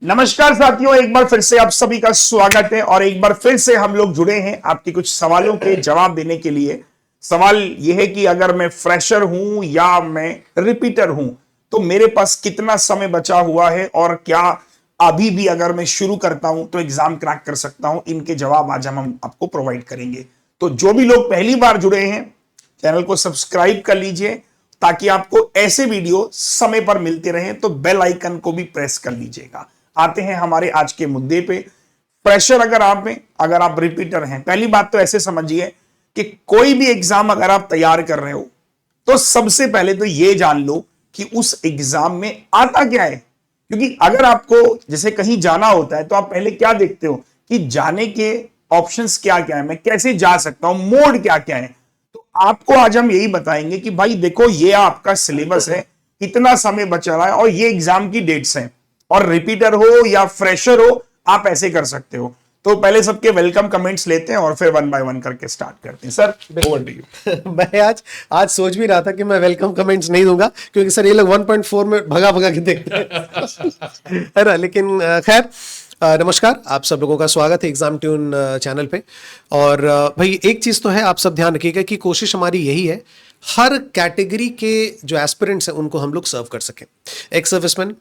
नमस्कार साथियों, एक बार फिर से आप सभी का स्वागत है और एक बार फिर से हम लोग जुड़े हैं आपके कुछ सवालों के जवाब देने के लिए। सवाल यह है कि अगर मैं फ्रेशर हूं या मैं रिपीटर हूं तो मेरे पास कितना समय बचा हुआ है और क्या अभी भी अगर मैं शुरू करता हूं तो एग्जाम क्रैक कर सकता हूं। इनके जवाब आज हम आपको प्रोवाइड करेंगे। तो जो भी लोग पहली बार जुड़े हैं चैनल को सब्सक्राइब कर लीजिए ताकि आपको ऐसे वीडियो समय पर मिलते रहें। तो बेल आइकन को भी प्रेस कर लीजिएगा। आते हैं हमारे आज के मुद्दे पे। प्रेशर अगर आप में, अगर आप रिपीटर हैं, पहली बात तो ऐसे समझिए कि कोई भी एग्जाम अगर आप तैयार कर रहे हो तो सबसे पहले तो यह जान लो कि उस एग्जाम में आता क्या है। क्योंकि अगर आपको जैसे कहीं जाना होता है तो आप पहले क्या देखते हो कि जाने के ऑप्शंस क्या क्या है, मैं कैसे जा सकता हूं, मोड क्या क्या है। तो आपको आज हम यही बताएंगे कि भाई देखो ये आपका सिलेबस है, इतना समय बचा रहा है और ये एग्जाम की डेट्स हैं। और रिपीटर हो या फ्रेशर हो आप ऐसे कर सकते हो। तो पहले सबके वेलकम कमेंट्स लेते हैं और फिर वन बाय वन करके स्टार्ट करते हैं। Sir over to you. मैं आज सोच भी रहा था कि मैं वेलकम कमेंट्स नहीं दूंगा क्योंकि सर ये लोग 1.4 में भगा भगा के देखते हैं है ना। लेकिन खैर नमस्कार, आप सब लोगों का स्वागत है एग्जाम ट्यून चैनल पे। और भाई एक चीज तो है, आप सब ध्यान रखिएगा कि कोशिश हमारी यही है हर कैटेगरी के जो एस्पिरेंट्स हैं उनको हम लोग सर्व कर सकें। एक्स सर्विसमैन,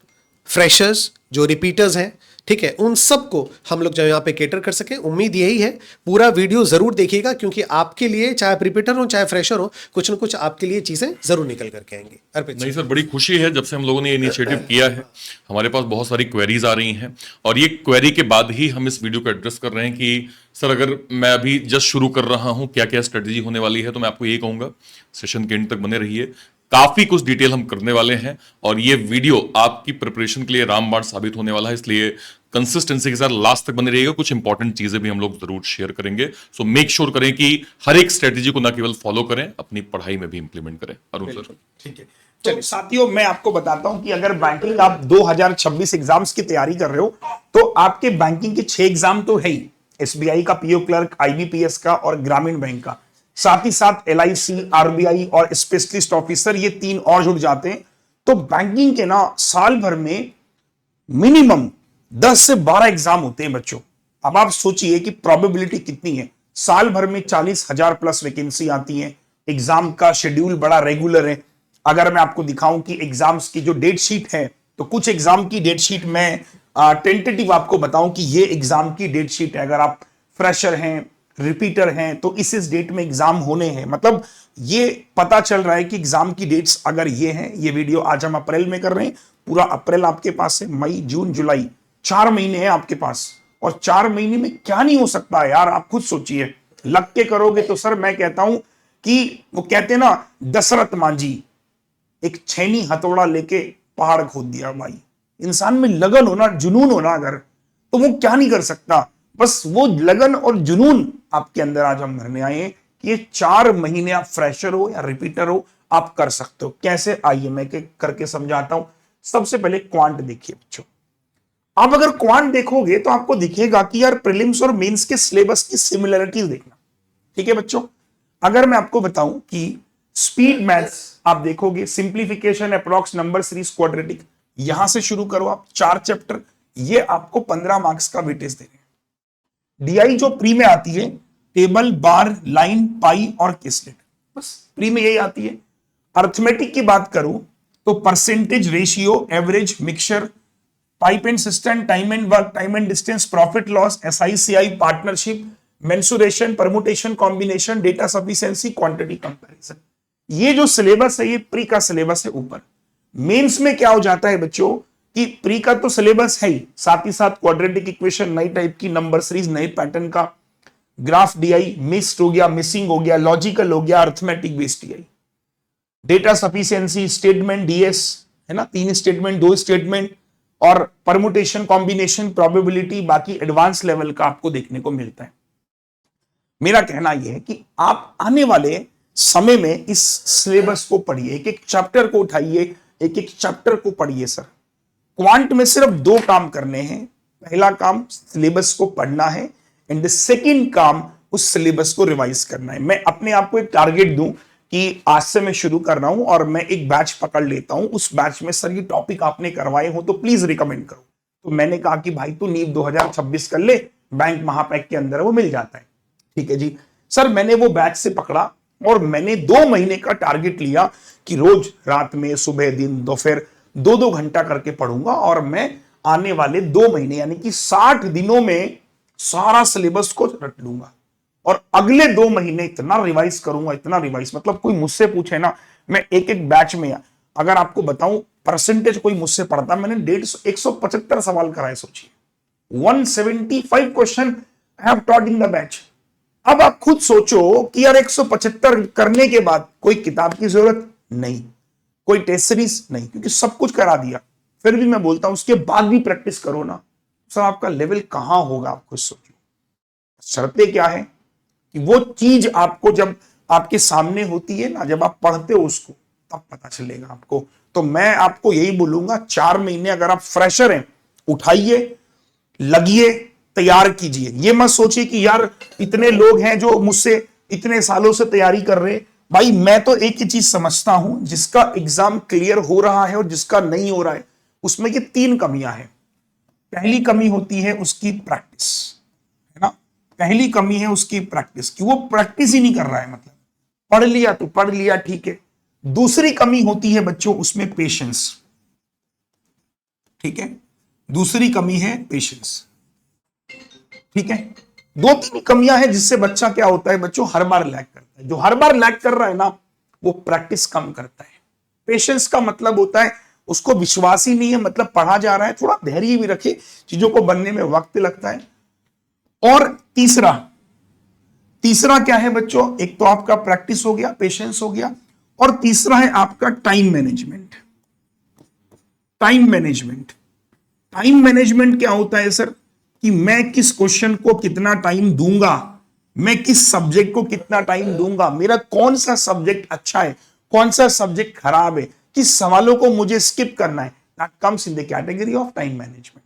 फ्रेशर्स, जो रिपीटर्स हैं, ठीक है, उन सबको हम लोग जो यहाँ पे केटर कर सके। उम्मीद यही है, पूरा वीडियो जरूर देखिएगा क्योंकि आपके लिए चाहे आप रिपीटर हो चाहे फ्रेशर हो, कुछ ना कुछ आपके लिए चीजें जरूर निकल करके आएंगी। अर्पित नहीं सर, बड़ी खुशी है जब से हम लोगों ने ये इनिशिएटिव किया है। हमारे पास बहुत सारी क्वेरीज आ रही हैं और ये क्वेरी के बाद ही हम इस वीडियो को एड्रेस कर रहे हैं कि सर अगर मैं अभी जस्ट शुरू कर रहा हूं क्या क्या स्ट्रेटेजी होने वाली है। तो मैं आपको यही कहूंगा, सेशन के एंड तक बने रहिए, काफी कुछ डिटेल हम करने वाले हैं और ये वीडियो आपकी प्रिपरेशन के लिए रामबाण साबित होने वाला है। इसलिए कंसिस्टेंसी के साथ लास्ट तक बने रहिएगा। कुछ इंपॉर्टेंट चीजें भी हम लोग जरूर शेयर करेंगे। सो मेक श्योर करें कि हर एक स्ट्रेटेजी को न केवल फॉलो करें, अपनी पढ़ाई में भी इंप्लीमेंट करें। अरुण सर ठीक है, चलिए साथियों, मैं आपको बताता हूं कि अगर बैंकिंग आप 2026 एग्जाम्स की तैयारी कर रहे हो तो आपके बैंकिंग के 6 एग्जाम तो है ही, एसबीआई का पीओ क्लर्क, आईबीपीएस का और ग्रामीण बैंक का। साथ ही साथ एलआईसी, आरबीआई और स्पेशलिस्ट ऑफिसर, ये 3 और जुड़ जाते हैं। तो बैंकिंग के ना साल भर में मिनिमम 10 से 12 एग्जाम होते हैं बच्चों। अब आप सोचिए कि प्रोबेबिलिटी कितनी है। साल भर में 40,000 प्लस वैकेंसी आती है। एग्जाम का शेड्यूल बड़ा रेगुलर है। अगर मैं आपको दिखाऊं कि एग्जाम्स की जो डेट शीट है तो कुछ एग्जाम की डेट शीट में टेंटेटिव आपको बताऊं कि ये एग्जाम की डेट शीट है। अगर आप फ्रेशर हैं, रिपीटर हैं तो इस डेट में एग्जाम होने हैं। मतलब ये पता चल रहा है कि एग्जाम की डेट्स अगर ये हैं। ये वीडियो आज हम अप्रैल में कर रहे हैं, पूरा अप्रैल आपके पास है, मई, जून, जुलाई, 4 महीने हैं आपके पास। और 4 महीने में क्या नहीं हो सकता है यार, आप खुद सोचिए। लग के करोगे तो सर मैं कहता हूं कि वो कहते हैं ना, दशरथ मांझी एक छैनी हथौड़ा लेके पहाड़ खोद दिया। भाई इंसान में लगन होना, जुनून होना अगर, तो वो क्या नहीं कर सकता। बस वो लगन और जुनून आपके अंदर आज हम भरने आए हैं कि ये 4 महीने आप फ्रेशर हो या रिपीटर हो आप कर सकते हो। कैसे, आइए मैं करके समझाता हूं। सबसे पहले क्वांट देखिए बच्चों। आप अगर क्वांट देखोगे तो आपको दिखेगा कि यार प्रीलिम्स और मेंस के सिलेबस की सिमिलरिटीज देखना। ठीक है बच्चों, अगर मैं आपको बताऊं कि स्पीड मैथ्स आप देखोगे, simplification, approx, number series, quadratic, यहां से शुरू करो आप 4 चैप्टर, ये आपको 15 मार्क्स का वेटेज दे रहे हैं। डीआई जो प्री में आती है, टेबल, बार, लाइन, पाई और किसलेट, बस प्री में यही आती है। अर्थमेटिक की बात करूं तो percentage, ratio, average, mixture, pipe and cistern, time and work, time and distance, profit loss, SI CI, partnership, mensuration, permutation, combination, data sufficiency, quantity comparison. ये जो सिलेबस है ये प्री का सिलेबस है ऊपर। मेंस में क्या हो जाता है बच्चों कि प्री का तो सिलेबस है ही, साथ ही साथ क्वाड्रेटिक इक्वेशन, नई टाइप की, नंबर सीरीज, नए पैटर्न का, ग्राफ डीआई, मिस्ड हो गया, मिसिंग हो गया, लॉजिकल हो गया, arithmetic based DI, data sufficiency, statement, DS है ना, 3 स्टेटमेंट, 2 स्टेटमेंट, और परमुटेशन, कॉम्बिनेशन, प्रोबेबिलिटी, बाकी एडवांस लेवल का आपको देखने को मिलता है। मेरा कहना यह है कि आप आने वाले समय में इस सिलेबस को पढ़िए, एक एक चैप्टर को उठाइए, एक एक चैप्टर को पढ़िए। सर क्वांट में सिर्फ 2 काम करने हैं। पहला काम सिलेबस को पढ़ना है एंड द सेकंड काम उस सिलेबस को रिवाइज करना है। मैं अपने आप को एक टारगेट दूं कि आज से मैं शुरू कर रहा हूं और मैं एक बैच पकड़ लेता हूं, उस बैच में सर ये टॉपिक आपने करवाए हो तो प्लीज रिकमेंड करो। तो मैंने कहा कि भाई तू नीट 2026 कर ले, बैंक महापैक के अंदर वो मिल जाता है। ठीक है जी सर, मैंने वो बैच से पकड़ा और मैंने 2 महीने का टारगेट लिया कि रोज रात में, सुबह, दिन, दोपहर 2-2 घंटा करके पढ़ूंगा और मैं आने वाले 2 महीने यानी कि 60 दिनों में सारा सिलेबस को रट लूंगा और अगले 2 महीने इतना रिवाइज करूंगा, इतना रिवाइज, मतलब कोई मुझसे पूछे ना, मैं एक एक बैच में अगर आपको बताऊं परसेंटेज कोई मुझसे पढ़ता, मैंने 175 सवाल कराए, सोचिए 175 question I have taught in the batch. अब आप खुद सोचो कि यार 175 करने के बाद कोई किताब की जरूरत नहीं, कोई टेस्ट सीरीज नहीं, क्योंकि सब कुछ करा दिया, फिर भी मैं बोलता हूं उसके बाद भी प्रैक्टिस करो ना, सर आपका लेवल कहां होगा आप खुद सोचो। शर्तें क्या है कि वो चीज आपको जब आपके सामने होती है ना, जब आप पढ़ते हो उसको, तब पता चलेगा आपको। तो मैं आपको यही बोलूंगा 4 महीने अगर आप फ्रेशर हैं, उठाइए, लगिए, तैयार कीजिए। ये मत सोचिए कि यार इतने लोग हैं जो मुझसे इतने सालों से तैयारी कर रहे हैं। भाई मैं तो एक ही चीज समझता हूं, जिसका एग्जाम क्लियर हो रहा है और जिसका नहीं हो रहा है, उसमें ये 3 कमियां हैं। पहली कमी होती है उसकी प्रैक्टिस, है ना, पहली कमी है उसकी प्रैक्टिस, कि वो प्रैक्टिस ही नहीं कर रहा है, मतलब पढ़ लिया तो पढ़ लिया, ठीक है। दूसरी कमी होती है बच्चों उसमें पेशेंस, ठीक है, दूसरी कमी है पेशेंस, ठीक है। 2-3 कमियां हैं जिससे बच्चा क्या होता है बच्चों, हर बार लैग करता है। जो हर बार लैग कर रहा है ना, वो प्रैक्टिस कम करता है। पेशेंस का मतलब होता है उसको विश्वास ही नहीं है, मतलब पढ़ा जा रहा है, थोड़ा धैर्य भी रखे, चीजों को बनने में वक्त लगता है। और तीसरा क्या है बच्चों, एक तो आपका प्रैक्टिस हो गया, पेशेंस हो गया, और तीसरा है आपका टाइम मैनेजमेंट। टाइम मैनेजमेंट क्या होता है सर, कि मैं किस क्वेश्चन को कितना टाइम दूंगा, मैं किस सब्जेक्ट को कितना टाइम दूंगा, मेरा कौन सा सब्जेक्ट अच्छा है, कौन सा सब्जेक्ट खराब है, किस सवालों को मुझे स्किप करना है, that comes in the category of time management.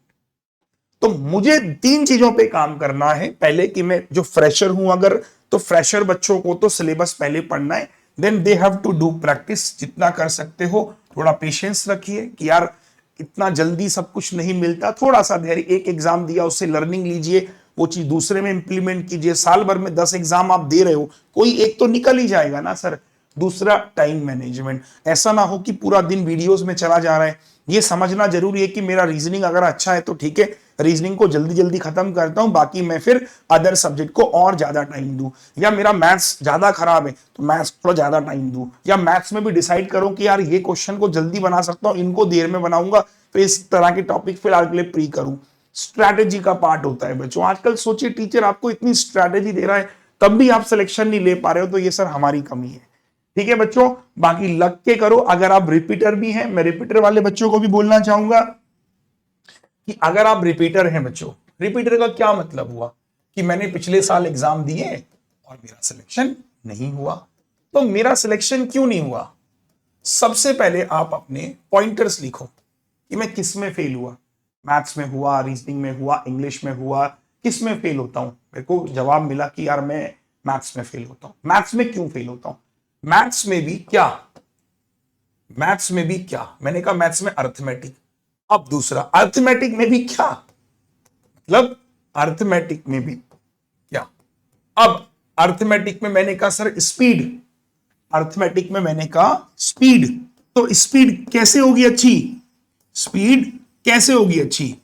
तो मुझे 3 चीजों पे काम करना है। पहले कि मैं जो फ्रेशर हूं अगर, तो फ्रेशर बच्चों को तो सिलेबस पहले पढ़ना है, then they have to do practice, जितना कर सकते हो। थोड़ा पेशेंस रखिए कि यार इतना जल्दी सब कुछ नहीं मिलता, थोड़ा सा धैर्य, एक एग्जाम दिया उससे लर्निंग लीजिए, वो चीज दूसरे में इंप्लीमेंट कीजिए। साल भर में 10 एग्जाम आप दे रहे हो, कोई एक तो निकल ही जाएगा ना सर। दूसरा टाइम मैनेजमेंट, ऐसा ना हो कि पूरा दिन वीडियोस में चला जा रहा है। ये समझना जरूरी है कि मेरा रीजनिंग अगर अच्छा है तो ठीक है, रीजनिंग को जल्दी जल्दी खत्म करता हूं, बाकी मैं फिर अदर सब्जेक्ट को और ज्यादा टाइम दूं। या मेरा मैथ्स ज्यादा खराब है तो मैथ्स थोड़ा ज्यादा टाइम दूं, या मैथ्स में भी डिसाइड करूं कि यार ये क्वेश्चन को जल्दी बना सकता हूं, इनको देर में बनाऊंगा, तो इस तरह के टॉपिक फिलहाल के लिए प्री करूं। स्ट्रैटेजी का पार्ट होता है बच्चों। आजकल सोचिए टीचर आपको इतनी स्ट्रैटेजी दे रहा है, तब भी आप सिलेक्शन नहीं ले पा रहे हो, तो ये सर हमारी कमी है। ठीक है बच्चों, बाकी लग के करो। अगर आप रिपीटर भी हैं, मैं रिपीटर वाले बच्चों को भी बोलना चाहूंगा कि अगर आप रिपीटर हैं बच्चों, रिपीटर का क्या मतलब हुआ कि मैंने पिछले साल एग्जाम दिए और मेरा सिलेक्शन नहीं हुआ। तो मेरा सिलेक्शन क्यों नहीं हुआ, सबसे पहले आप अपने पॉइंटर्स लिखो कि मैं किस में फेल हुआ। मैथ्स में हुआ, रीजनिंग में हुआ, इंग्लिश में हुआ, किस में फेल होता हूं। मेरे को जवाब मिला कि यार मैं मैथ्स में फेल होता हूं। मैथ्स में क्यों फेल होता हूं, मैथ्स में भी क्या, मैथ्स में भी क्या, मैंने कहा मैथ्स में अर्थमेटिक। अब दूसरा, अर्थमेटिक में भी क्या, मतलब अर्थमेटिक में भी क्या। अब अर्थमेटिक में मैंने कहा सर स्पीड, अर्थमेटिक में मैंने कहा स्पीड। तो स्पीड कैसे होगी अच्छी, स्पीड कैसे होगी अच्छी,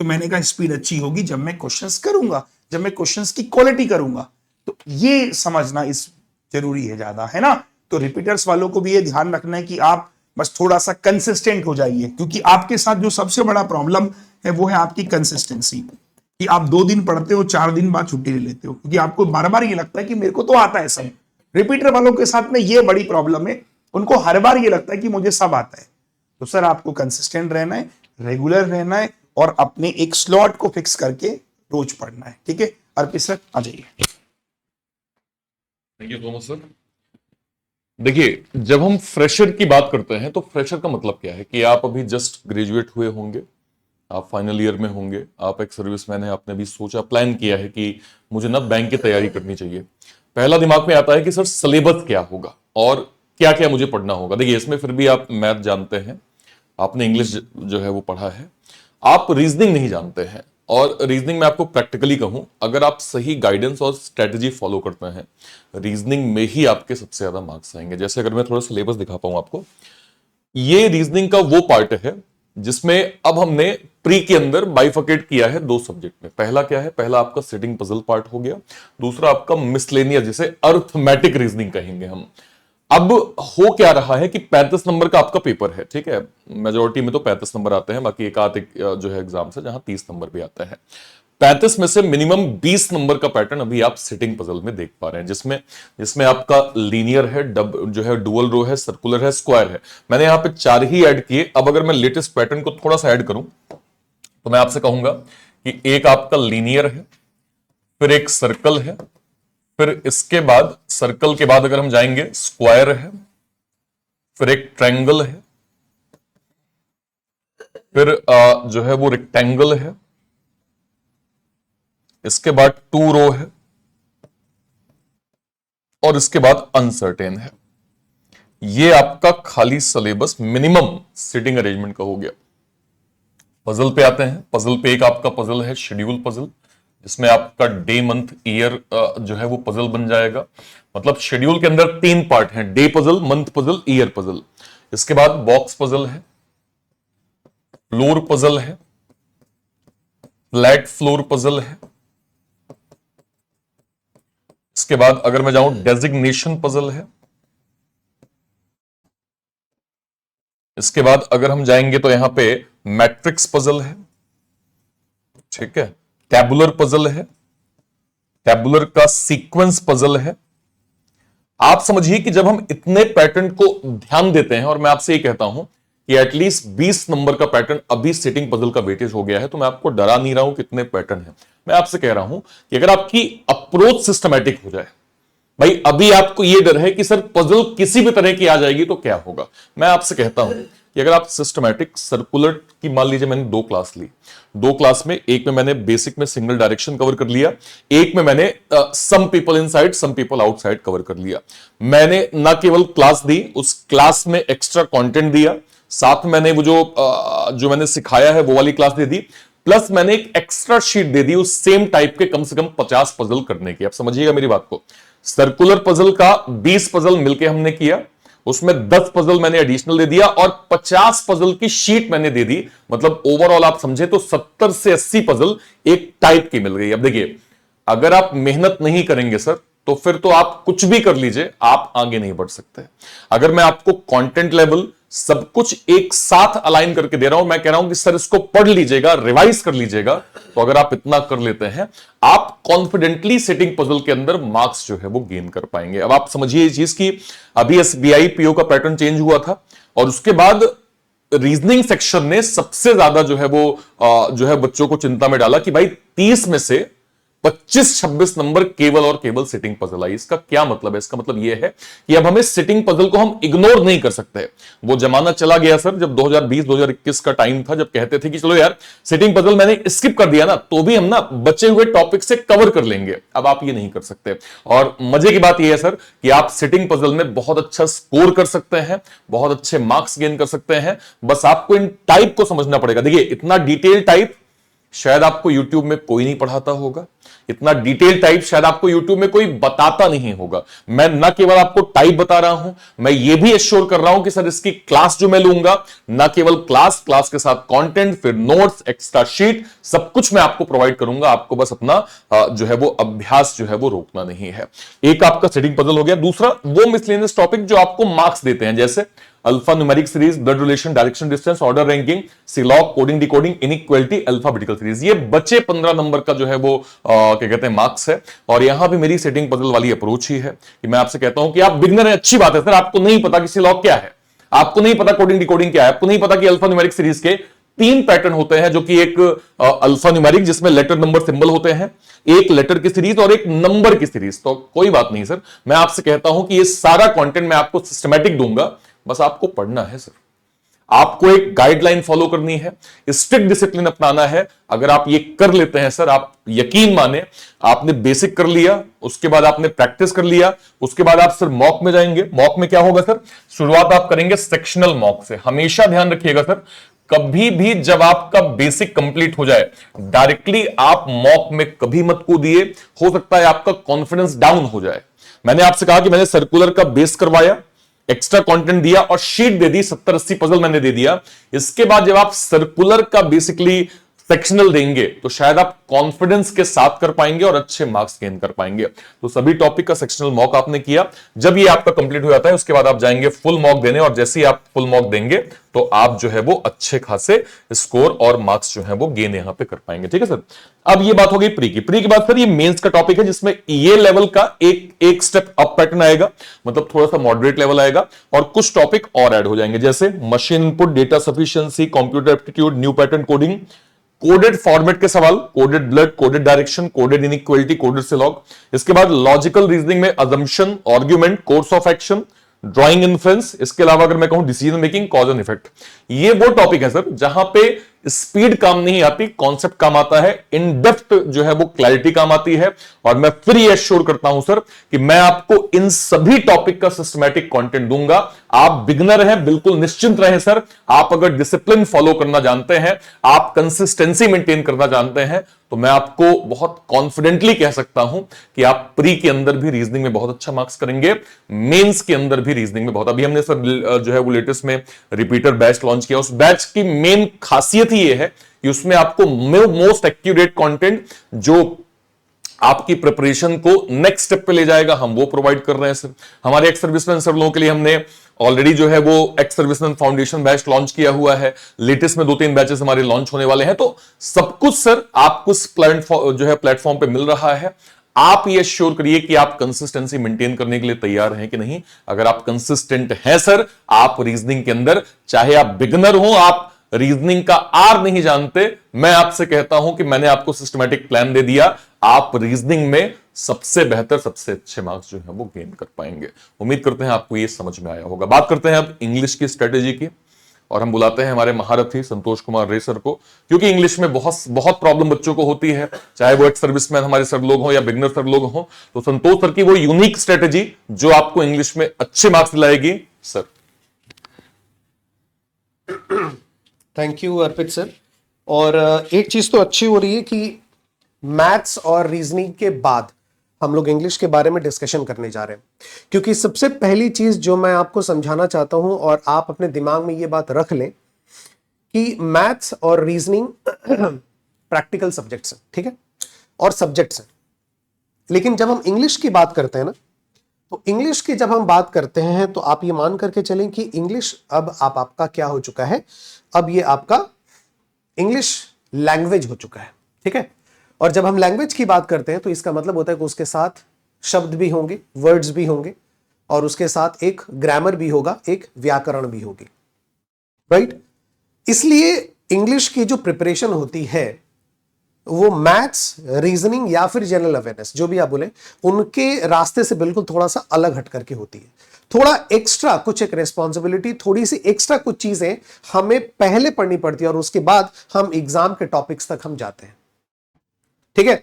तो मैंने कहा स्पीड अच्छी होगी जब मैं क्वेश्चंस करूंगा, जब मैं क्वेश्चंस की क्वालिटी करूंगा। तो ये समझना इस जरूरी है ज्यादा, है ना। तो रिपीटर्स वालों को भी ये ध्यान रखना है कि आप बस थोड़ा सा कंसिस्टेंट हो जाइए, क्योंकि आपके साथ जो सबसे बड़ा प्रॉब्लम है वो है आपकी कंसिस्टेंसी, कि आप 2 दिन पढ़ते हो, 4 दिन बाद छुट्टी ले लेते हो, क्योंकि आपको बार बार ये लगता है कि मेरे को तो आता है सब। रिपीटर वालों के साथ में ये बड़ी प्रॉब्लम है, उनको हर बार ये लगता है कि मुझे सब आता है। तो सर आपको कंसिस्टेंट रहना है, रेगुलर रहना है, और अपने एक स्लॉट को फिक्स करके रोज पढ़ना है। ठीक है, अर्पित सर आ जाइए। Thank you so much sir. देखिए, जब हम फ्रेशर की बात करते हैं तो फ्रेशर का मतलब क्या है कि आप अभी जस्ट ग्रेजुएट हुए होंगे, आप फाइनल ईयर में होंगे, आप एक सर्विसमैन है, आपने भी सोचा, प्लान किया है कि मुझे ना बैंक की तैयारी करनी चाहिए। पहला दिमाग में आता है कि सर सिलेबस क्या होगा और क्या क्या मुझे पढ़ना होगा। देखिए, इसमें फिर भी आप मैथ जानते हैं, आपने इंग्लिश जो है वो पढ़ा है, आप रीजनिंग नहीं जानते हैं, और रीजनिंग में आपको प्रैक्टिकली कहूं, अगर आप सही गाइडेंस और स्ट्रेटजी फॉलो करते हैं, रीजनिंग में ही आपके सबसे ज्यादा मार्क्स आएंगे। जैसे अगर मैं थोड़ा सिलेबस दिखा पाऊं आपको, ये रीजनिंग का वो पार्ट है जिसमें अब हमने प्री के अंदर बाइफर्केट किया है दो सब्जेक्ट में। पहला क्या है, पहला आपका सिटिंग पजल पार्ट हो गया, दूसरा आपका मिसलेनियस, जिसे अर्थमेटिक रीजनिंग कहेंगे हम। अब हो क्या रहा है कि 35 नंबर का आपका पेपर है, ठीक है, मेजोरिटी में तो 35 नंबर आते हैं, बाकी एक आध जो है एग्जाम से जहां 30 नंबर भी आते हैं। 35 में से मिनिमम 20 नंबर का पैटर्न अभी आप सिटिंग पजल में देख पा रहे हैं, जिसमें आपका लीनियर है, जो है डुअल रो है, सर्कुलर है, स्क्वायर है। मैंने यहां पे 4 ही ऐड किए। अब अगर मैं लेटेस्ट पैटर्न को थोड़ा सा ऐड करूं तो मैं आपसे कहूंगा कि एक आपका लीनियर है, फिर एक सर्कल है, फिर इसके बाद सर्कल के बाद अगर हम जाएंगे स्क्वायर है, फिर एक ट्रायंगल है, फिर जो है वो रेक्टेंगल है, इसके बाद 2 रो है, और इसके बाद अनसर्टेन है। ये आपका खाली सिलेबस मिनिमम सिटिंग अरेंजमेंट का हो गया। पजल पे आते हैं। पजल पे एक आपका पजल है शेड्यूल पजल, जिसमें आपका डे मंथ ईयर जो है वो पजल बन जाएगा। मतलब शेड्यूल के अंदर 3 पार्ट हैं, day puzzle, month puzzle, year puzzle. इसके बाद बॉक्स पजल है, फ्लोर पजल है, फ्लैट फ्लोर पजल है। इसके बाद अगर मैं जाऊं डेजिग्नेशन पजल है। इसके बाद अगर हम जाएंगे तो यहां पे मैट्रिक्स पजल है, ठीक है, टैबुलर पजल है, टैबुलर का सीक्वेंस पजल है। आप समझिए कि जब हम इतने पैटर्न को ध्यान देते हैं, और मैं आपसे ये कहता हूं कि एटलीस्ट 20 नंबर का पैटर्न अभी सिटिंग पजल का वेटेज हो गया है, तो मैं आपको डरा नहीं रहा हूं कितने पैटर्न है। मैं आपसे कह रहा हूं कि अगर आपकी अप्रोच सिस्टमैटिक हो जाए, भाई अभी आपको यह डर है कि सर पजल किसी भी तरह की आ जाएगी तो क्या होगा, मैं आपसे कहता हूं कि अगर आप सिस्टमैटिक सर्कुलर की, मान लीजिए मैंने 2 क्लास ली, 2 क्लास में एक में मैंने बेसिक में सिंगल डायरेक्शन कवर कर लिया, एक में मैंने some people inside some people outside cover कर लिया। मैंने ना केवल क्लास दी, उस क्लास में एक्स्ट्रा कंटेंट दिया, साथ में मैंने वो जो मैंने सिखाया है वो वाली क्लास दे दी, प्लस मैंने एक एक्स्ट्रा शीट दे दी उस सेम टाइप के कम से कम 50 पजल करने की। आप समझिएगा मेरी बात को। सर्कुलर पजल का 20 पजल मिलके हमने किया, उसमें 10 पजल मैंने एडिशनल दे दिया, और 50 पजल की शीट मैंने दे दी। मतलब ओवरऑल आप समझे तो 70 से 80 पजल एक टाइप की मिल गई। अब देखिए, अगर आप मेहनत नहीं करेंगे सर, तो फिर तो आप कुछ भी कर लीजिए, आप आगे नहीं बढ़ सकते। अगर मैं आपको कंटेंट लेवल सब कुछ एक साथ अलाइन करके दे रहा हूं, मैं कह रहा हूं कि सर इसको पढ़ लीजिएगा, रिवाइज कर लीजिएगा, तो अगर आप इतना कर लेते हैं, आप कॉन्फिडेंटली सिटिंग पजल के अंदर मार्क्स जो है वो गेन कर पाएंगे। अब आप समझिए ये चीज की अभी एसबीआई पीओ का पैटर्न चेंज हुआ था, और उसके बाद रीजनिंग सेक्शन ने सबसे ज्यादा जो है वो जो है बच्चों को चिंता में डाला कि भाई 30 में से 25-26 नंबर केवल और केवल सिटिंग पजल आई। इसका क्या मतलब है? इसका मतलब यह है कि अब हमें सिटिंग पजल को हम इग्नोर नहीं कर सकते। वो जमाना चला गया सर, जब 2020-2021 का टाइम था, जब कहते थे कि चलो यार सिटिंग पजल मैंने स्किप कर दिया ना, तो भी हम ना बचे हुए टॉपिक से कवर कर लेंगे। अब आप ये नहीं कर सकते, और मजे की बात यह है सर कि आप सिटिंग पजल में बहुत अच्छा स्कोर कर सकते हैं, बहुत अच्छे मार्क्स गेन कर सकते हैं। बस आपको इन टाइप को समझना पड़ेगा। देखिए, इतना डिटेल टाइप शायद आपको YouTube में कोई नहीं पढ़ाता होगा, इतना डिटेल टाइप शायद आपको YouTube में कोई बताता नहीं होगा। मैं न केवल आपको टाइप बता रहा हूं, मैं ये भी एश्योर कर रहा हूं कि सर इसकी क्लास जो मैं लूंगा, न केवल क्लास के साथ कंटेंट, फिर नोट्स, एक्स्ट्रा शीट, सब कुछ मैं आपको प्रोवाइड करूंगा। आपको बस अपना जो है वो अभ्यास जो है वो रोकना नहीं है। एक आपका सिटिंग पजल हो गया। दूसरा वो मिसलेनियस टॉपिक जो आपको मार्क्स देते हैं, जैसे alpha numeric series, blood relation, direction distance, order ranking, syllogism, coding decoding, inequality, alphabetical series. ये बचे 15 नंबर का जो है वो क्या कहते हैं मार्क्स है। और यहां भी मेरी सेटिंग पजल वाली अप्रोच ही है कि मैं आपसे कहता हूं कि आप बिगिनर हैं, अच्छी बात है सर, आपको नहीं पता कि सिलॉग क्या है, आपको नहीं पता कोडिंग डिकोडिंग क्या है, आपको नहीं पता कि अल्फा न्यूमेरिक सीरीज के 3 पैटर्न होते हैं, जो कि एक अल्फा न्यूमेरिक जिसमें लेटर नंबर सिंबल होते हैं, एक लेटर की सीरीज और एक नंबर की सीरीज। तो कोई बात नहीं सर, मैं आपसे कहता हूं कि ये सारा कंटेंट मैं आपको सिस्टमैटिक दूंगा, बस आपको पढ़ना है सर। आपको एक गाइडलाइन फॉलो करनी है, स्ट्रिक्ट डिसिप्लिन अपनाना है। अगर आप ये कर लेते हैं सर, आप यकीन माने, आपने बेसिक कर लिया, उसके बाद आपने प्रैक्टिस कर लिया, उसके बाद आप सर मॉक में जाएंगे। मॉक में क्या होगा सर? शुरुआत आप करेंगे सेक्शनल मॉक से। हमेशा ध्यान रखिएगा सर, कभी भी जब आपका बेसिक कंप्लीट हो जाए डायरेक्टली आप मॉक में कभी मत कूदिए, हो सकता है आपका कॉन्फिडेंस डाउन हो जाए। मैंने आपसे कहा कि मैंने सर्कुलर का बेस करवाया, एक्स्ट्रा कंटेंट दिया और शीट दे दी, 70-80 पजल मैंने दे दिया। इसके बाद जब आप सर्कुलर का बेसिकली सेक्शनल देंगे तो शायद आप कॉन्फिडेंस के साथ कर पाएंगे और अच्छे मार्क्स गेन कर पाएंगे। तो सभी टॉपिक का सेक्शनल मॉक आपने किया, जब ये आपका कंप्लीट हो जाता है उसके बाद आप जाएंगे फुल मॉक देने, और जैसे ही आप फुल मॉक देंगे तो आप जो है वो अच्छे खासे स्कोर और मार्क्स जो है वो गेन यहां पे कर पाएंगे। ठीक है सर। अब ये बात हो गई प्री की। प्री के बाद सर ये मेंस का टॉपिक है जिसमें ये लेवल का एक स्टेप अप पैटर्न आएगा, मतलब थोड़ा सा मॉडरेट लेवल आएगा, और कुछ टॉपिक और ऐड हो जाएंगे जैसे machine input, data sufficiency, computer aptitude, new pattern coding, coded format के सवाल, coded blood, coded direction, coded inequality, coded syllogism. इसके बाद लॉजिकल रीजनिंग में assumption, argument, course of action, drawing inference. इसके अलावा अगर मैं कहूं decision making, cause and effect. ये वो टॉपिक है सर जहां पे स्पीड काम नहीं आती, कॉन्सेप्ट काम आता है, इन डेप्थ जो है वो क्लैरिटी काम आती है। और मैं फिर ये एश्योर करता हूं सर कि मैं आपको इन सभी टॉपिक का सिस्टमैटिक कंटेंट दूंगा। आप बिगनर हैं, बिल्कुल निश्चिंत रहें सर। आप अगर डिसिप्लिन फॉलो करना जानते हैं, आप कंसिस्टेंसी मेंटेन करना जानते हैं, तो मैं आपको बहुत कॉन्फिडेंटली कह सकता हूं कि आप प्री के अंदर भी रीजनिंग में बहुत अच्छा मार्क्स करेंगे, मेंस के अंदर भी रीजनिंग में बहुत। अभी हमने सर जो है वो लेटेस्ट में रिपीटर बैच लॉन्च किया। उस बैच की मेन खासियत ही ये है कि उसमें आपको मोस्ट एक्यूरेट कंटेंट जो आपकी प्रिपरेशन को नेक्स्ट स्टेप पे ले जाएगा, हम वो प्रोवाइड कर रहे हैं सर। हमारे एक्स सर्विसमैन सर लोगों के लिए हमने ऑलरेडी जो है वो ex serviceman foundation batch launch किया हुआ है। लेटेस्ट में 2-3 बैचेस हमारे लॉन्च होने वाले हैं। तो सब कुछ सर आपको प्लेटफॉर्म पे मिल रहा है। आप ये श्योर करिए कि आप कंसिस्टेंसी मेंटेन करने के लिए तैयार हैं कि नहीं। अगर आप कंसिस्टेंट हैं सर, आप रीजनिंग के अंदर, चाहे आप बिगनर हो, आप रीजनिंग का आर नहीं जानते, मैं आपसे कहता हूं कि मैंने आपको सिस्टमैटिक प्लान दे दिया, आप रीजनिंग में सबसे बेहतर, सबसे अच्छे मार्क्स जो है वो गेन कर पाएंगे। उम्मीद करते हैं आपको ये समझ में आया होगा। बात करते हैं अब इंग्लिश की स्ट्रेटेजी की, और हम बुलाते हैं हमारे महारथी संतोष कुमार रे सर को, क्योंकि इंग्लिश में बहुत प्रॉब्लम बच्चों को होती है, चाहे वो एक्स सर्विसमैन हमारे सर लोग हों या बिगनर सर लोग हों। तो संतोष सर की वो यूनिक स्ट्रेटेजी जो आपको इंग्लिश में अच्छे मार्क्स दिलाएगी sir. Thank you Arpit sir. और एक चीज तो अच्छी हो रही है कि मैथ्स और रीजनिंग के बाद हम लोग इंग्लिश के बारे में डिस्कशन करने जा रहे हैं, क्योंकि सबसे पहली चीज जो मैं आपको समझाना चाहता हूं, और आप अपने दिमाग में ये बात रख लें कि मैथ्स और रीजनिंग प्रैक्टिकल सब्जेक्ट्स हैं, ठीक है, और सब्जेक्ट्स हैं। लेकिन जब हम इंग्लिश की बात करते हैं ना, तो इंग्लिश की जब हम बात करते हैं तो आप ये मान करके चलें कि इंग्लिश अब आपका क्या हो चुका है, अब ये आपका इंग्लिश लैंग्वेज हो चुका है, ठीक है। और जब हम लैंग्वेज की बात करते हैं तो इसका मतलब होता है कि उसके साथ शब्द भी होंगे, वर्ड्स भी होंगे, और उसके साथ एक ग्रामर भी होगा, एक व्याकरण भी होगी, राइट। इसलिए इंग्लिश की जो प्रिपरेशन होती है वो मैथ्स, रीजनिंग या फिर जनरल अवेयरनेस, जो भी आप बोले, उनके रास्ते से बिल्कुल थोड़ा सा अलग हट करके होती है। थोड़ा एक्स्ट्रा कुछ एक रेस्पॉन्सिबिलिटी, थोड़ी सी एक्स्ट्रा कुछ चीजें हमें पहले पढ़नी पड़ती है, और उसके बाद हम एग्जाम के टॉपिक्स तक हम जाते हैं, ठीक है।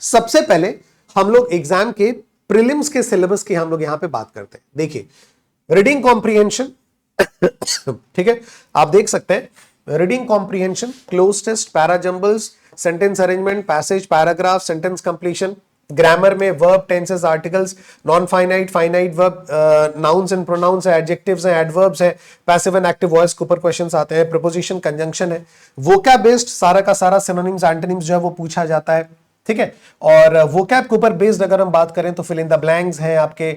सबसे पहले हम लोग एग्जाम के प्रीलिम्स के सिलेबस की हम लोग यहां पे बात करते हैं। देखिए, रीडिंग कॉम्प्रिहेंशन, ठीक है, आप देख सकते हैं reading comprehension, cloze test, para jumbles, sentence arrangement, passage, paragraph, sentence completion, grammar में verb, tenses, articles, non finite, finite verb, nouns and pronouns है, एडजेक्टिव्स हैं, एडवर्ब्स हैं, पैसिव एंड एक्टिव वॉइस के ऊपर क्वेश्चंस आते हैं, प्रीपोजिशन, कंजंक्शन है, vocab based सारा का सारा सिनोनिम्स, एंटोनिम्स जो है वो पूछा जाता है, ठीक है। और वोकैब के ऊपर बेस्ड अगर हम बात करें तो फिल इन द ब्लैंक्स हैं आपके,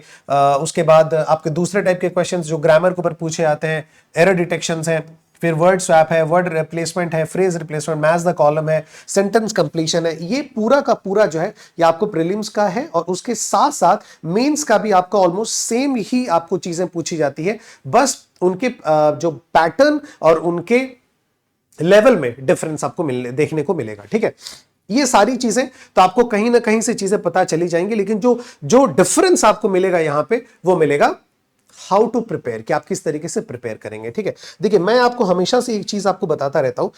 उसके बाद आपके दूसरे टाइप के क्वेश्चंस जो ग्रामर के ऊपर पूछे जाते हैं, एरर डिटेक्शंस हैं, फिर वर्ड स्वैप है, वर्ड रिप्लेसमेंट है, phrase replacement, match the column है, सेंटेंस कंप्लीशन है। ये पूरा का पूरा जो है ये आपको प्रीलिम्स का है, और उसके साथ साथ मेंस का भी आपका ऑलमोस्ट सेम ही आपको चीजें पूछी जाती है, बस उनके जो पैटर्न और उनके लेवल में डिफरेंस आपको देखने को मिलेगा, ठीक है। ये सारी चीजें तो आपको कहीं ना कहीं से चीजें पता चली जाएंगी, लेकिन जो डिफरेंस आपको मिलेगा यहां पे वो मिलेगा हाउ टू प्रिपेयर, कि आप किस तरीके से प्रिपेयर करेंगे, ठीक है। देखिए, मैं आपको हमेशा से एक चीज आपको बताता रहता हूं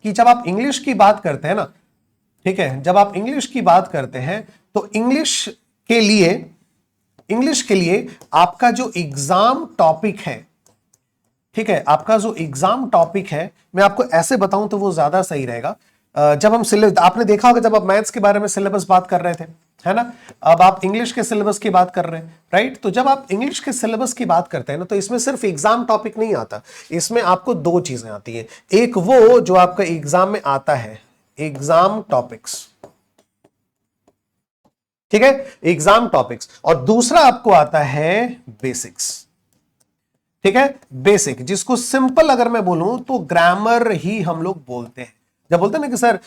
कि जब आप इंग्लिश की बात करते हैं ना, ठीक है, जब आप इंग्लिश की बात करते हैं तो इंग्लिश के लिए आपका जो एग्जाम टॉपिक है ठीक है, आपका जो एग्जाम टॉपिक है, मैं आपको ऐसे बताऊं तो वो ज्यादा सही रहेगा। जब हम सिलेबस, आपने देखा होगा जब आप मैथ्स के बारे में सिलेबस बात कर रहे थे, है ना, अब आप इंग्लिश के सिलेबस की बात कर रहे हैं, राइट। तो जब आप इंग्लिश के सिलेबस की बात करते हैं ना, तो इसमें सिर्फ एग्जाम टॉपिक नहीं आता, इसमें आपको दो चीजें आती हैं। एक वो जो आपका एग्जाम में आता है, एग्जाम टॉपिक्स, ठीक है, एग्जाम टॉपिक्स, और दूसरा आपको आता है बेसिक्स, ठीक है, बेसिक, जिसको सिंपल अगर मैं बोलूं तो ग्रामर ही हम लोग बोलते हैं। जब बोलते हैं ना कि सर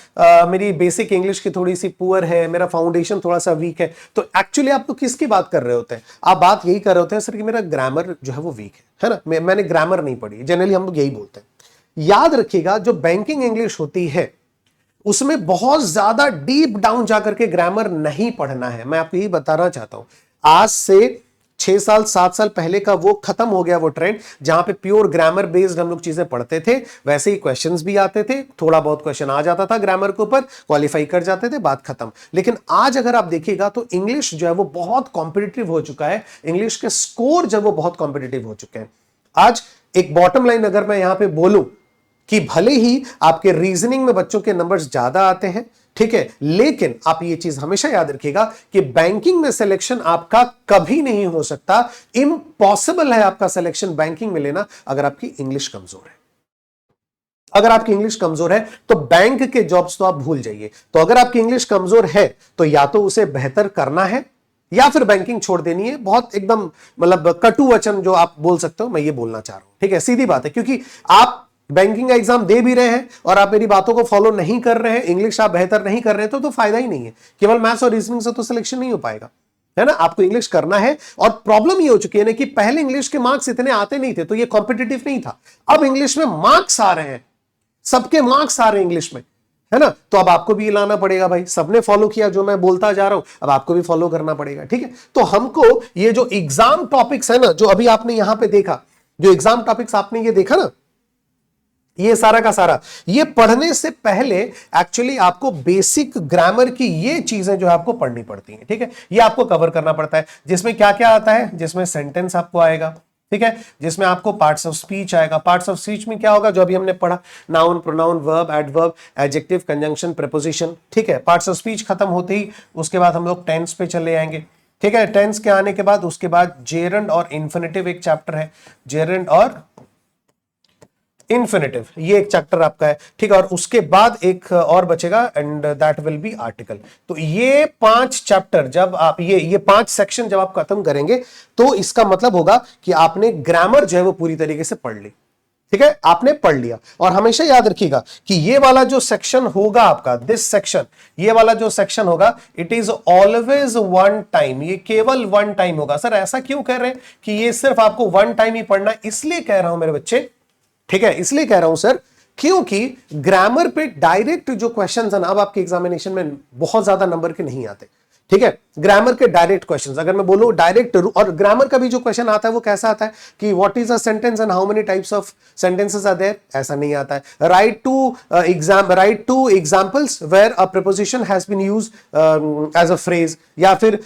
मेरी बेसिक इंग्लिश की थोड़ी सी पुअर है, मेरा फाउंडेशन थोड़ा सा वीक है, तो एक्चुअली आप तो किसकी बात कर रहे होते हैं? आप बात यही कर रहे होते हैं सर कि मेरा ग्रामर जो है वो वीक है ना, मैंने ग्रामर नहीं पढ़ी। जनरली हम लोग यही बोलते हैं। याद रखिएगा, जो बैंकिंग इंग्लिश होती है उसमें बहुत ज्यादा डीप डाउन जाकर के ग्रामर नहीं पढ़ना है। मैं आपको यही बताना चाहता हूं, आज से 6 साल 7 साल पहले का वो खत्म हो गया वो ट्रेंड जहां पे प्योर ग्रामर बेस्ड हम लोग चीजें पढ़ते थे। वैसे ही क्वेश्चंस भी आते थे, थोड़ा बहुत क्वेश्चन आ जाता था ग्रामर के ऊपर, क्वालिफाई कर जाते थे, बात खत्म। लेकिन आज अगर आप देखिएगा तो इंग्लिश जो है वो बहुत कॉम्पिटिटिव हो चुका है, इंग्लिश के स्कोर जो है वो बहुत कॉम्पिटिटिव हो चुके हैं। आज एक बॉटम लाइन अगर मैं यहां पर बोलूं कि भले ही आपके रीजनिंग में बच्चों के नंबर्स ज्यादा आते हैं, ठीक है, लेकिन आप ये चीज हमेशा याद रखिएगा कि बैंकिंग में सिलेक्शन आपका कभी नहीं हो सकता, इम्पॉसिबल है आपका सिलेक्शन बैंकिंग में लेना अगर आपकी इंग्लिश कमजोर है। अगर आपकी इंग्लिश कमजोर है तो बैंक के जॉब्स तो आप भूल जाइए। तो अगर आपकी इंग्लिश कमजोर है तो या तो उसे बेहतर करना है या फिर बैंकिंग छोड़ देनी है। बहुत एकदम मतलब कटु वचन जो आप बोल सकते हो, मैं ये बोलना चाह रहा हूं, ठीक है, सीधी बात है। क्योंकि आप बैंकिंग का एग्जाम दे भी रहे हैं और आप मेरी बातों को फॉलो नहीं कर रहे हैं, इंग्लिश आप बेहतर नहीं कर रहे हैं, तो फायदा ही नहीं है। केवल मैथ्स और रीजनिंग से तो सिलेक्शन नहीं हो पाएगा, है ना। आपको इंग्लिश करना है। और प्रॉब्लम ये हो चुकी है ना कि पहले इंग्लिश के मार्क्स इतने आते नहीं थे, तो ये कॉम्पिटिटिव नहीं था। अब इंग्लिश में मार्क्स आ रहे हैं, सबके मार्क्स आ रहे हैं इंग्लिश में, है ना। तो अब आपको भी लाना पड़ेगा भाई, सबने फॉलो किया जो मैं बोलता जा रहा हूं, अब आपको भी फॉलो करना पड़ेगा, ठीक है। तो हमको ये जो एग्जाम टॉपिक्स है ना, जो अभी आपने यहां पे देखा, जो एग्जाम टॉपिक्स आपने ये देखा ना, ये सारा का सारा, ये पढ़ने से पहले एक्चुअली आपको बेसिक ग्रामर की ये चीजें जो है आपको पढ़नी पड़ती हैं, ठीक है। ये आपको कवर करना पड़ता है, जिसमें क्या क्या आता है, जिसमें सेंटेंस आपको आएगा, ठीक है, जिसमें आपको पार्ट्स ऑफ स्पीच आएगा। पार्ट्स ऑफ स्पीच में क्या होगा, जो अभी हमने पढ़ा, noun, pronoun, verb, adverb, adjective, conjunction, preposition, ठीक है। पार्ट्स ऑफ स्पीच खत्म होते ही उसके बाद हम लोग टेंस पे चले आएंगे, ठीक है। टेंस के आने के बाद उसके बाद जेरंड और इन्फिनेटिव एक चैप्टर है, जेरंड और इन्फिनेटिव, ये एक चैप्टर आपका है, ठीक है। और उसके बाद एक और बचेगा, and that will be article. तो ये 5 चैप्टर जब आप ये 5 सेक्शन जब आप खत्म करेंगे तो इसका मतलब होगा कि आपने ग्रामर जो है वो पूरी तरीके से पढ़ ली, ठीक है, आपने पढ़ लिया। और हमेशा याद रखिएगा कि ये वाला जो सेक्शन होगा आपका, दिस सेक्शन, ये वाला जो सेक्शन होगा, it is always one time, ये केवल वन टाइम होगा। सर ऐसा क्यों कह रहे हैं कि ये सिर्फ आपको वन टाइम ही पढ़ना? इसलिए कह रहा हूं मेरे बच्चे, ठीक है, इसलिए कह रहा हूं सर, क्योंकि ग्रामर पे डायरेक्ट जो क्वेश्चंस है ना, अब आपके एग्जामिनेशन में बहुत ज्यादा नंबर के नहीं आते, ठीक है। ग्रामर के डायरेक्ट क्वेश्चंस अगर मैं बोलूं डायरेक्ट, और ग्रामर का भी जो क्वेश्चन आता है वो कैसा आता है कि what is a sentence and how many types of sentences are there, ऐसा नहीं आता है। Write two examples where a preposition has been used as a phrase, या फिर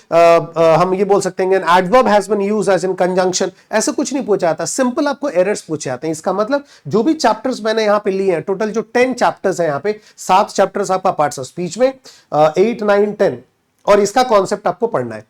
हम ये बोल सकते हैं an adverb has been used as in conjunction, ऐसा कुछ नहीं पूछा जाता। सिंपल आपको एरर्स पूछे जाते हैं। इसका मतलब जो भी चैप्टर्स मैंने यहां पे लिए हैं, टोटल जो 10 चैप्टर्स है यहां पे, 7 चैप्टर्स आपका पार्ट्स ऑफ स्पीच में, 8, 9, 10, और इसका कॉन्सेप्ट आपको पढ़ना है।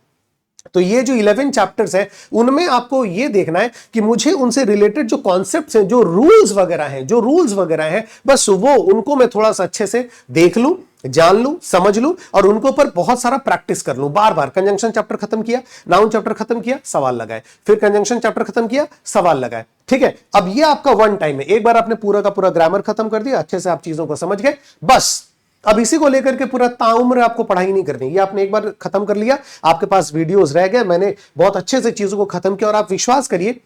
तो ये जो 11 चैप्टर्स हैं उनमें आपको ये देखना है कि मुझे उनसे रिलेटेड जो कॉन्सेप्ट्स हैं, जो रूल्स वगैरह हैं, बस वो उनको मैं थोड़ा सा अच्छे से देख लूं, जान लूं, समझ लूं, और उनको ऊपर बहुत सारा प्रैक्टिस कर लूं बार बार। कंजंक्शन चैप्टर खत्म किया, नाउन चैप्टर खत्म किया, सवाल लगाए, फिर कंजंक्शन चैप्टर खत्म किया, सवाल लगाए, ठीक है। अब ये आपका वन टाइम है, एक बार आपने पूरा का पूरा ग्रामर खत्म कर दिया, अच्छे से आप चीजों को समझ गए, बस अब इसी को लेकर के पूरा ताउम्र आपको पढ़ाई नहीं करनी। ये आपने एक बार खत्म कर लिया, आपके पास वीडियोस रह गए, मैंने बहुत अच्छे से चीजों को खत्म किया। और आप विश्वास करिए,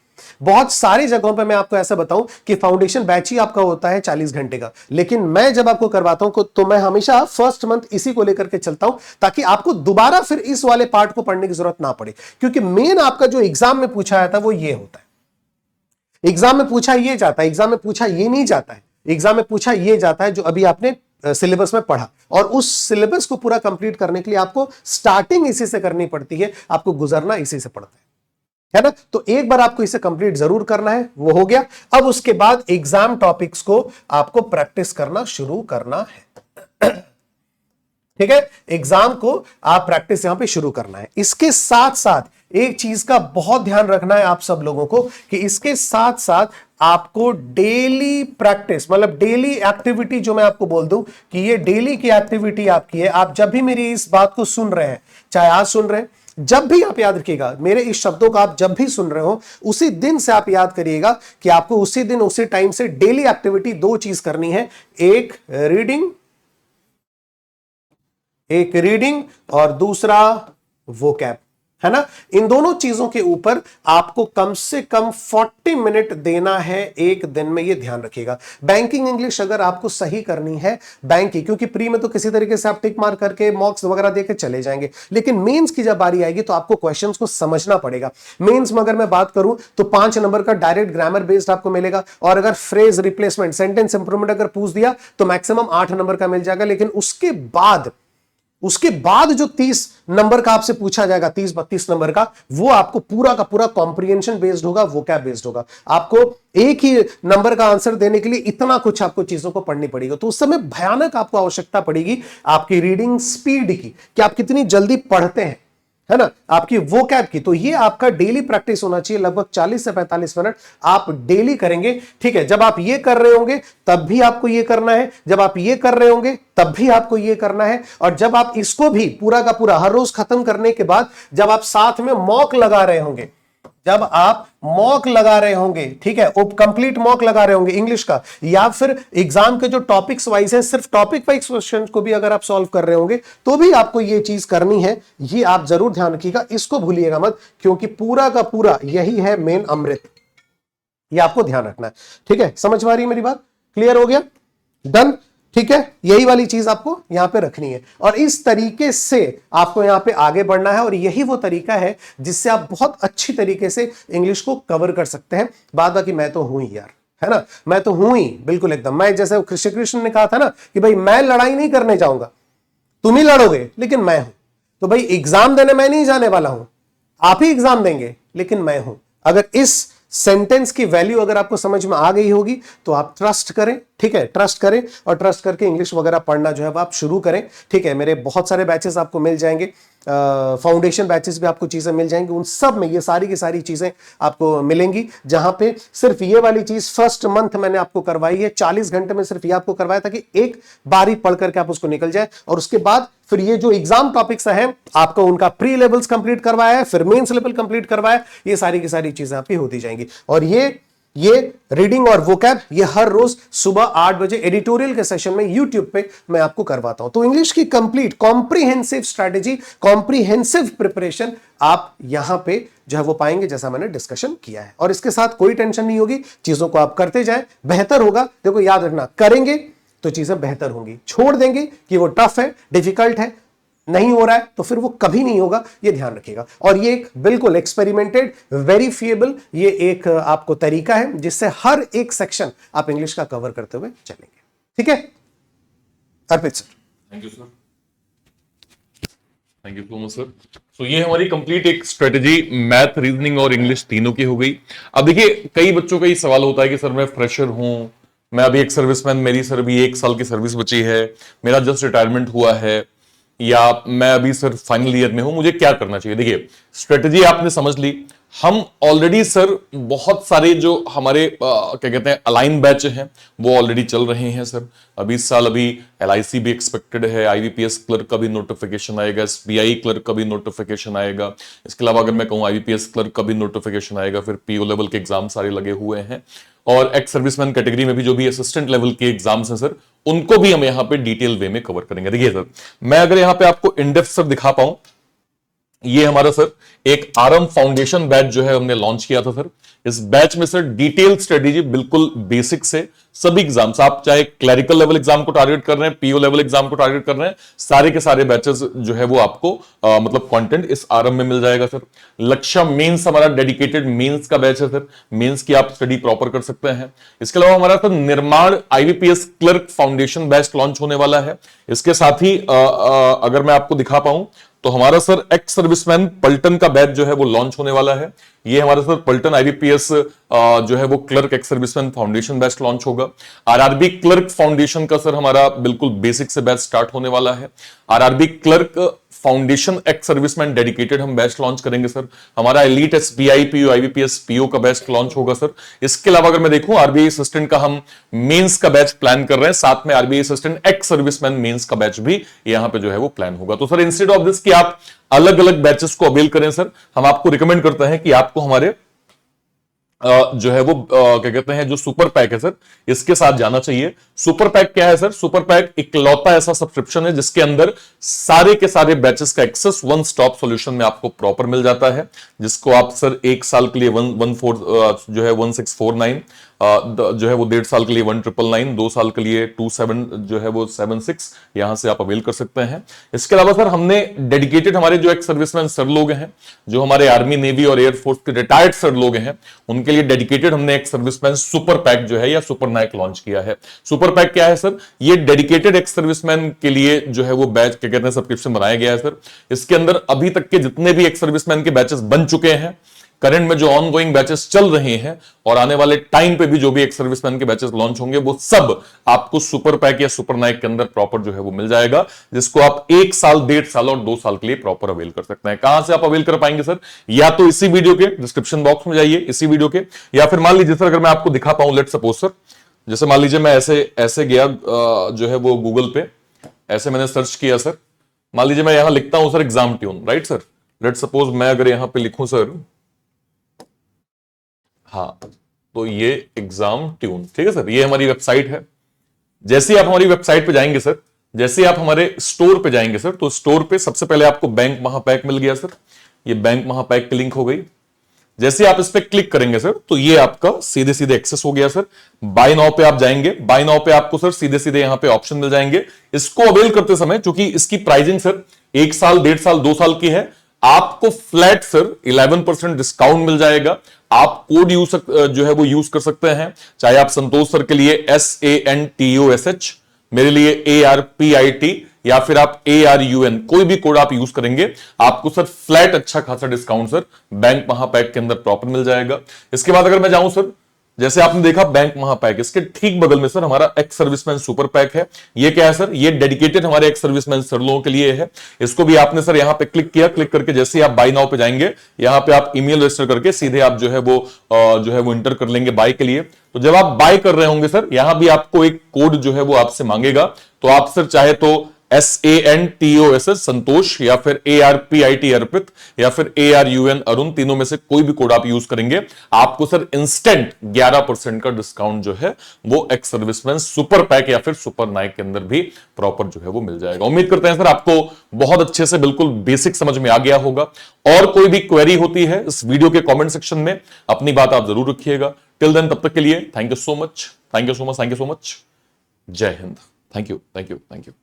बहुत सारी जगहों पे मैं आपको ऐसा बताऊं कि फाउंडेशन बैच ही आपका होता है 40 घंटे का, लेकिन मैं जब आपको करवाता हूं तो मैं हमेशा फर्स्ट मंथ इसी को लेकर के चलता हूं, ताकि आपको दोबारा फिर इस वाले पार्ट को पढ़ने की जरूरत ना पड़े। क्योंकि मेन आपका जो एग्जाम में पूछा जाता है वो ये होता है। एग्जाम में पूछा ये जाता है, एग्जाम में पूछा ये नहीं जाता है, एग्जाम में पूछा ये जाता है जो अभी आपने सिलेबस में पढ़ा। और उस सिलेबस को पूरा कंप्लीट करने के लिए आपको स्टार्टिंग इसी से करनी पड़ती है, आपको गुजरना इसी से पड़ता है ना। तो एक बार आपको इसे कंप्लीट जरूर करना है, वो हो गया। अब उसके बाद एग्जाम टॉपिक्स को आपको प्रैक्टिस करना शुरू करना है। ठीक है, एग्जाम को आप प्रैक्टिस यहां पे शुरू करना है। इसके साथ साथ एक चीज का बहुत ध्यान रखना है आप सब लोगों को कि इसके साथ साथ आपको डेली प्रैक्टिस, मतलब डेली एक्टिविटी, जो मैं आपको बोल दूं कि ये डेली की एक्टिविटी आपकी है। आप जब भी मेरी इस बात को सुन रहे हैं, चाहे आज सुन रहे हैं, जब भी आप याद रखिएगा मेरे इस शब्दों को, आप जब भी सुन रहे हो उसी दिन से आप याद करिएगा कि आपको उसी दिन उसी टाइम से डेली एक्टिविटी दो चीज करनी है, एक रीडिंग और दूसरा वोकैब, है ना। इन दोनों चीजों के ऊपर आपको कम से कम 40 मिनट देना है एक दिन में, ये ध्यान रखिएगा। बैंकिंग इंग्लिश अगर आपको सही करनी है, बैंक की, क्योंकि प्री में तो किसी तरीके से आप टिक मार करके मॉक्स वगैरह देके चले जाएंगे, लेकिन मेंस की जब बारी आएगी तो आपको क्वेश्चंस को समझना पड़ेगा। मेंस में अगर मैं बात करूं तो 5 नंबर का डायरेक्ट ग्रामर बेस्ड आपको मिलेगा, और अगर फ्रेज रिप्लेसमेंट, सेंटेंस इंप्रूवमेंट अगर पूछ दिया तो मैक्सिमम 8 नंबर का मिल जाएगा। लेकिन उसके बाद जो 30 नंबर का आपसे पूछा जाएगा, 30-32 नंबर का, वो आपको पूरा का पूरा कॉम्प्रिहेंशन बेस्ड होगा, वोकैब बेस्ड होगा। आपको एक ही नंबर का आंसर देने के लिए इतना कुछ आपको चीजों को पढ़नी पड़ेगी। तो उस समय भयानक आपको आवश्यकता पड़ेगी आपकी रीडिंग स्पीड की, कि आप कितनी जल्दी पढ़ते हैं, है ना, आपकी वोकैब की। तो ये आपका डेली प्रैक्टिस होना चाहिए, लगभग 40 से 45 मिनट आप डेली करेंगे। ठीक है, जब आप ये कर रहे होंगे तब भी आपको ये करना है, जब आप ये कर रहे होंगे तब भी आपको ये करना है, और जब आप इसको भी पूरा का पूरा हर रोज खत्म करने के बाद जब आप साथ में मॉक लगा रहे होंगे, ठीक है, कंप्लीट मॉक लगा रहे होंगे इंग्लिश का, या फिर एग्जाम के जो टॉपिक्स वाइज है, सिर्फ टॉपिक वाइज क्वेश्चन को भी अगर आप सॉल्व कर रहे होंगे तो भी आपको ये चीज करनी है। ये आप जरूर ध्यान रखिएगा, इसको भूलिएगा मत, क्योंकि पूरा का पूरा यही है मेन अमृत। ये आपको ध्यान रखना है। ठीक है, समझ में आ रही है मेरी बात? क्लियर हो गया? डन? ठीक है, यही वाली चीज आपको यहां पे रखनी है, और इस तरीके से आपको यहां पे आगे बढ़ना है, और यही वो तरीका है जिससे आप बहुत अच्छी तरीके से इंग्लिश को कवर कर सकते हैं। बाद बाकी मैं तो हूं ही यार, है ना, मैं तो हूं ही बिल्कुल एकदम। मैं जैसे श्री कृष्ण ने कहा था ना कि भाई मैं लड़ाई नहीं करने जाऊंगा, तुम ही लड़ोगे, लेकिन मैं हूं। तो भाई एग्जाम देने मैं नहीं जाने वाला हूं, आप ही एग्जाम देंगे, लेकिन मैं हूं। अगर इस सेंटेंस की वैल्यू अगर आपको समझ में आ गई होगी तो आप ट्रस्ट करें, ठीक है, ट्रस्ट करें, और ट्रस्ट करके इंग्लिश वगैरह पढ़ना जो है आप शुरू करें। ठीक है, मेरे बहुत सारे बैचेस आपको मिल जाएंगे, फाउंडेशन बैचेस भी आपको चीजें मिल जाएंगी, उन सब में ये सारी की सारी चीजें आपको मिलेंगी, जहां पे सिर्फ ये वाली चीज फर्स्ट मंथ मैंने आपको करवाई है, 40 घंटे में सिर्फ ये आपको करवाया ताकि एक बारी पढ़ करके आप उसको निकल जाए, और उसके बाद फिर ये जो एग्जाम टॉपिक्स हैं आपको उनका प्री लेवल्स कंप्लीट करवाया है, फिर मेंस लेवल कंप्लीट करवाया, ये सारी की सारी चीजें आपकी होती जाएंगी। और ये रीडिंग और वोकैब ये हर रोज सुबह 8 बजे एडिटोरियल के सेशन में यूट्यूब पे मैं आपको करवाता हूं। तो इंग्लिश की complete comprehensive strategy, comprehensive preparation आप यहां पे जो है वो पाएंगे, जैसा मैंने डिस्कशन किया है। और इसके साथ कोई टेंशन नहीं होगी, चीजों को आप करते जाएं, बेहतर होगा। देखो याद रखना, करेंगे तो चीजें बेहतर होंगी, छोड़ देंगे कि वो टफ है, डिफिकल्ट है, नहीं हो रहा है, तो फिर वो कभी नहीं होगा, ये ध्यान रखिएगा। और ये एक बिल्कुल एक्सपेरिमेंटेड, वेरीफिएबल ये एक आपको तरीका है जिससे हर एक सेक्शन आप इंग्लिश का कवर करते हुए चलेंगे। ठीक है Arpit sir? Thank you sir, thank you so much sir. तो ये हमारी कंप्लीट एक स्ट्रेटेजी मैथ, रीजनिंग और इंग्लिश तीनों की हो गई। अब देखिए, कई बच्चों का ये सवाल होता है कि सर मैं फ्रेशर हूं, मैं अभी एक सर्विसमैन, मेरी सर अभी 1 साल की सर्विस बची है, मेरा जस्ट रिटायरमेंट हुआ है, या मैं अभी सर फाइनल ईयर में हूं, मुझे क्या करना चाहिए? देखिए, स्ट्रेटजी आपने समझ ली। हम ऑलरेडी सर बहुत सारे जो हमारे क्या कहते हैं अलाइन बैच हैं वो ऑलरेडी चल रहे हैं सर। अभी इस साल अभी LIC भी एक्सपेक्टेड है, IBPS क्लर्क का भी नोटिफिकेशन आएगा, SBI क्लर्क का भी नोटिफिकेशन आएगा। इसके अलावा अगर मैं कहूँ IBPS क्लर्क का भी नोटिफिकेशन आएगा, फिर PO लेवल के एग्जाम सारे लगे हुए हैं, और एक्स सर्विसमैन कैटेगरी में भी जो भी असिस्टेंट लेवल के एग्जाम्स हैं सर, उनको भी हम यहाँ पे डिटेल वे में कवर करेंगे। देखिए सर, मैं अगर यहाँ पे आपको इन डेप्थ सर दिखा पाऊं, ये हमारा सर एक आरएम फाउंडेशन बैच जो है हमने लॉन्च किया था सर। इस बैच में सर डिटेल स्ट्रेटेजी बिल्कुल बेसिक से सभी एग्जाम्स, आप चाहे क्लरिकल लेवल एग्जाम को टारगेट कर रहे हैं, पीओ लेवल एग्जाम को टारगेट कर रहे हैं, सारे के सारे बैचेस जो है वो आपको मतलब कंटेंट इस आरंभ में मिल जाएगा सर। लक्ष्य मेंस हमारा डेडिकेटेड मेंस का बैच है सर, मेंस की आप स्टडी प्रॉपर कर सकते हैं। इसके अलावा हमारा सर निर्माण IBPS clerk foundation batch launch होने वाला है। इसके साथ ही अगर मैं आपको दिखा पाऊं तो हमारा सर एक्स सर्विसमैन पलटन का बैच जो है वो लॉन्च होने वाला है। ये हमारा सर पलटन आईबीपीएस जो है वो clerk ex serviceman foundation batch launch होगा। आरआरबी क्लर्क फाउंडेशन का सर हमारा बिल्कुल बेसिक से बैच स्टार्ट होने वाला है। RRB clerk foundation ex serviceman dedicated हम बैच लॉन्च करेंगे सर। हमारा elite SBI PO IBPS PO का बैच लॉन्च होगा सर। इसके अलावा अगर मैं देखूं आरबीआई असिस्टेंट का हम मेंस का बैच प्लान कर रहे हैं, साथ में RBI assistant ex serviceman mains का बैच भी यहां पे जो है वो प्लान होगा। तो सर इंस्टेड ऑफ दिस कि आप अलग अलग बैचेस को अवेल करें सर, हम आपको रिकमेंड करते हैं कि आपको हमारे जो है वो क्या कहते हैं जो सुपर पैक है सर, इसके साथ जाना चाहिए। सुपर पैक क्या है सर? सुपर पैक इकलौता ऐसा सब्सक्रिप्शन है जिसके अंदर सारे के सारे बैचेस का एक्सेस वन स्टॉप सॉल्यूशन में आपको प्रॉपर मिल जाता है, जिसको आप सर 1 साल के लिए 1649 जो है वो 1.5 साल के लिए 1999, 2 साल के लिए 27 जो है वो 76 यहां से आप अवेल कर सकते हैं। इसके अलावा सर हमने डेडिकेटेड हमारे जो एक्स सर्विसमैन सर लोग हैं, जो हमारे आर्मी नेवी और एयरफोर्स के रिटायर्ड सर लोग हैं, उनके लिए डेडिकेटेड हमने एक्स सर्विसमैन सुपर पैक जो है या सुपर नायक लॉन्च किया है। सुपर पैक क्या है सर? ये डेडिकेटेड एक्स सर्विसमैन के लिए जो है वो बैच क्या कहते हैं सब्सक्रिप्शन बनाया गया है सर। इसके अंदर अभी तक के जितने भी एक्स सर्विसमैन के बैचेस बन चुके हैं, करंट में जो ऑनगोइंग बैचेस चल रहे हैं और आने वाले टाइम पे भी जो भी एक्स सर्विसमैन के बैचेस लॉन्च होंगे, वो सब आपको सुपर पैक या सुपर नाइक के अंदर प्रॉपर जो है वो मिल जाएगा, जिसको आप 1 साल 1.5 साल और 2 साल के लिए प्रॉपर अवेल कर सकते हैं। कहां से आप अवेल कर पाएंगे सर? या तो इसी वीडियो के डिस्क्रिप्शन बॉक्स में जाइए, इसी वीडियो के, या फिर मान लीजिए सर अगर मैं आपको दिखा पाऊं, लेट सपोज सर, जैसे मान लीजिए मैं ऐसे गया जो है वो गूगल पे, ऐसे मैंने सर्च किया सर, मान लीजिए मैं यहां लिखता हूं sir exam tune, right sir. Let suppose मैं अगर यहां पे लिखूं सर, हाँ, तो ये एग्जाम ट्यून, ठीक है सर, ये हमारी वेबसाइट है। जैसे ही आप हमारी वेबसाइट पे जाएंगे सर, जैसे ही आप हमारे स्टोर पे जाएंगे सर, तो स्टोर पे सबसे पहले आपको बैंक महापैक मिल गया सर, ये बैंक महापैक की लिंक हो गई। जैसे ही आप इस पे क्लिक करेंगे सर, तो ये आपका सीधे सीधे एक्सेस हो गया सर। बाय नाउ पे आप जाएंगे, बाय नाउ पे आपको सर सीधे सीधे यहां पे ऑप्शन मिल जाएंगे। इसको अवेल करते समय, क्योंकि इसकी प्राइसिंग सर 1 साल 1.5 साल 2 साल की है, आपको फ्लैट सर 11% डिस्काउंट मिल जाएगा। आप कोड जो है वो यूज कर सकते हैं, चाहे आप संतोष सर के लिए SANTOSH, मेरे लिए ARPIT, या फिर आप ARUN, कोई भी कोड आप यूज करेंगे, आपको सर फ्लैट अच्छा खासा डिस्काउंट सर बैंक महापैक के अंदर प्रॉपर मिल जाएगा। इसके बाद अगर मैं जाऊं सर, जैसे आपने देखा बैंक महापैक, इसके ठीक बगल में सर हमारा एक्स सर्विसमैन सुपर पैक है। ये क्या है सर? ये डेडिकेटेड हमारे एक्स सर्विसमैन सर लोगों के लिए है। इसको भी आपने सर यहां पे क्लिक किया, क्लिक करके जैसे ही आप बाय नाउ पे जाएंगे, यहां पे आप ईमेल रजिस्टर करके सीधे आप जो है वो इंटर कर लेंगे बाय के लिए। तो जब आप बाय कर रहे होंगे सर, यहां भी आपको एक कोड जो है वो आपसे मांगेगा, तो आप सर चाहे तो SANTOSH संतोष, या फिर ARPIT अर्पित, या फिर ARUN अरुण, तीनों में से कोई भी कोड आप यूज करेंगे, आपको सर इंस्टेंट 11% का डिस्काउंट जो है वो एक्स सर्विसमैन सुपर पैक या फिर सुपर नाइक के अंदर भी प्रॉपर जो है वो मिल जाएगा। उम्मीद करते हैं सर आपको बहुत अच्छे से बिल्कुल बेसिक समझ में आ गया होगा। और कोई भी क्वेरी होती है इस वीडियो के कॉमेंट सेक्शन में अपनी बात आप जरूर रखिएगा। टिल देन, तब तक के लिए thank you so much, thank you so much, thank you so much. जय हिंद। Thank you, thank you, thank you.